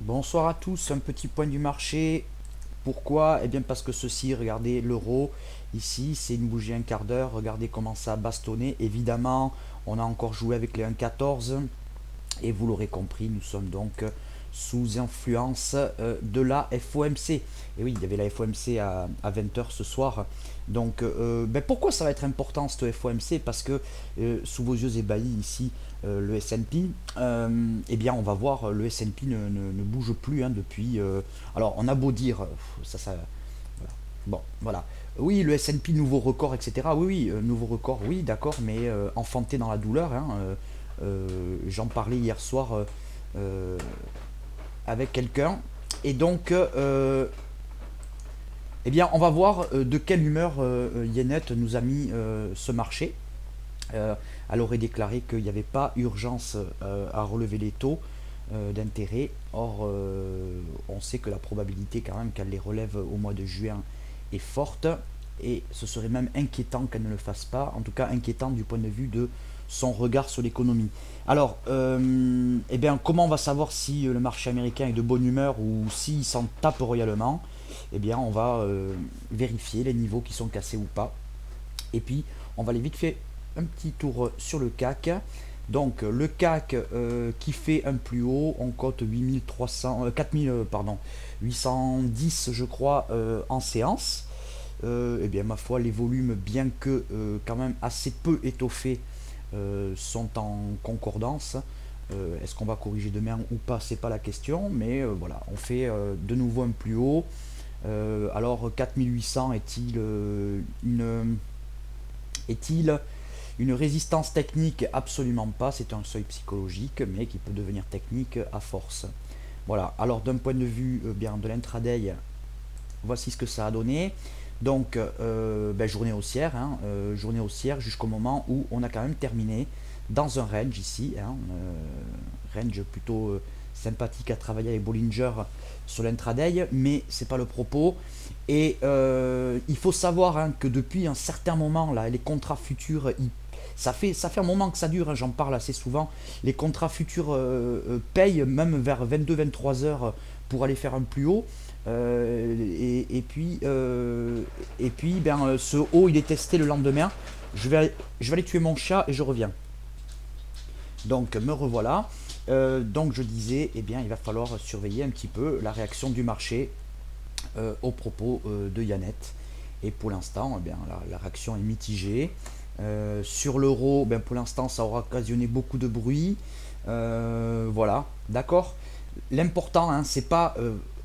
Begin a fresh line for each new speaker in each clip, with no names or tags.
Bonsoir à tous, un petit point du marché. Pourquoi? Eh bien parce que ceci, regardez l'euro, ici c'est une bougie un quart d'heure, regardez comment ça a bastonné. Évidemment, on a encore joué avec les 1,14 et vous l'aurez compris, nous sommes donc sous influence de la FOMC. Et oui, il y avait la FOMC à 20 h ce soir. Donc, ben pourquoi ça va être important cette FOMC? Parce que sous vos yeux ébahis ici, le S&P, eh bien on va voir, le S&P ne bouge plus hein, depuis... alors on a beau dire, voilà. Bon, voilà. Oui, le S&P, nouveau record, etc. Oui, oui, nouveau record, oui, d'accord, mais enfanté dans la douleur. Hein, j'en parlais hier soir euh, avec quelqu'un. Et donc, eh bien, on va voir de quelle humeur Yennette nous a mis ce marché. Elle aurait déclaré qu'il n'y avait pas urgence à relever les taux d'intérêt. Or, on sait que la probabilité quand même qu'elle les relève au mois de juin est forte. Et ce serait même inquiétant qu'elle ne le fasse pas. En tout cas, inquiétant du point de vue de son regard sur l'économie. Alors, eh bien, comment on va savoir si le marché américain est de bonne humeur ou s'il s'en tape royalement? Eh bien, on va vérifier les niveaux qui sont cassés ou pas. Et puis, on va aller vite fait un petit tour sur le CAC. Donc, le CAC qui fait un plus haut, on cote 8300, 4000, pardon, 810, je crois, en séance. Eh bien, ma foi, les volumes, bien que quand même assez peu étoffés, sont en concordance. Est-ce qu'on va corriger demain ou pas? C'est pas la question, mais voilà, on fait de nouveau un plus haut. Alors 4800 est-il une résistance technique? Absolument pas, c'est un seuil psychologique, mais qui peut devenir technique à force. Voilà, alors d'un point de vue bien de l'intraday, voici ce que ça a donné. Donc, ben, journée haussière, hein, journée haussière jusqu'au moment où on a quand même terminé dans un range ici, hein, range plutôt sympathique à travailler avec Bollinger sur l'intraday, mais c'est pas le propos. Et il faut savoir hein, que depuis un certain moment, là, les contrats futurs, ça fait un moment que ça dure, hein, j'en parle assez souvent. Les contrats futurs payent même vers 22-23 heures pour aller faire un plus haut. Et puis, ben, ce haut, il est testé le lendemain. Je vais aller tuer mon chat et je reviens. Donc, me revoilà. Donc, je disais, eh bien, il va falloir surveiller un petit peu la réaction du marché aux propos de Yannette. Et pour l'instant, eh bien, la réaction est mitigée. Sur l'euro, ben, pour l'instant, ça aura occasionné beaucoup de bruit. Voilà, d'accord. L'important, hein, c'est pas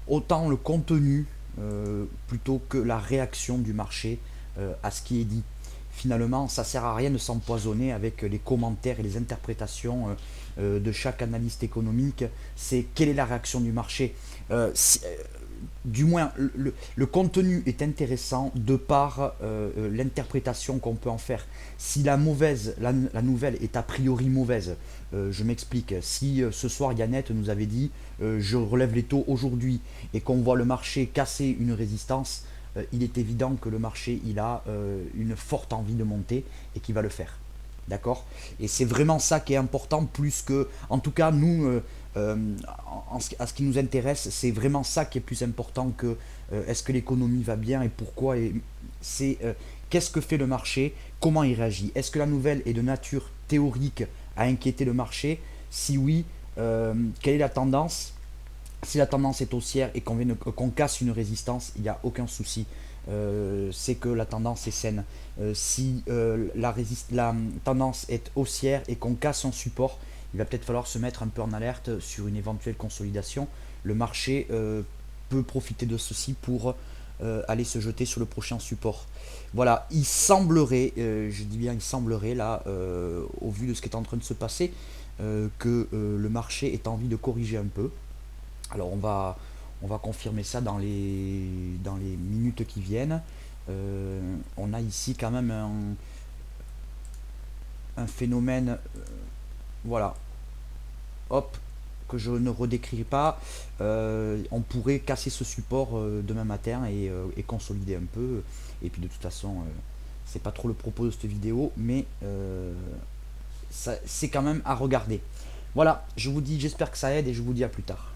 autant le contenu plutôt que la réaction du marché à ce qui est dit. Finalement, ça sert à rien de s'empoisonner avec les commentaires et les interprétations de chaque analyste économique. C'est quelle est la réaction du marché. Du moins, le contenu est intéressant de par l'interprétation qu'on peut en faire. Si la nouvelle est a priori mauvaise, je m'explique. Si ce soir Yannette nous avait dit je relève les taux aujourd'hui et qu'on voit le marché casser une résistance, il est évident que le marché il a une forte envie de monter et qu'il va le faire. D'accord. Et c'est vraiment ça qui est important, plus que, en tout cas, nous, à ce qui nous intéresse, c'est vraiment ça qui est plus important que est-ce que l'économie va bien et pourquoi. Et c'est qu'est-ce que fait le marché, comment il réagit. Est-ce que la nouvelle est de nature théorique à inquiéter le marché? Si oui, quelle est la tendance? Si la tendance est haussière et qu'on casse une résistance, il n'y a aucun souci. C'est que la tendance est saine. Si la tendance est haussière et qu'on casse un support, il va peut-être falloir se mettre un peu en alerte sur une éventuelle consolidation. Le marché peut profiter de ceci pour aller se jeter sur le prochain support. Voilà, il semblerait, je dis bien il semblerait là, au vu de ce qui est en train de se passer, que le marché ait envie de corriger un peu. Alors on va confirmer ça dans les minutes qui viennent. On a ici quand même un phénomène, voilà, hop, que je ne redécris pas. On pourrait casser ce support demain matin et consolider un peu. Et puis de toute façon, c'est pas trop le propos de cette vidéo, mais c'est quand même à regarder. Voilà, je vous dis, j'espère que ça aide et je vous dis à plus tard.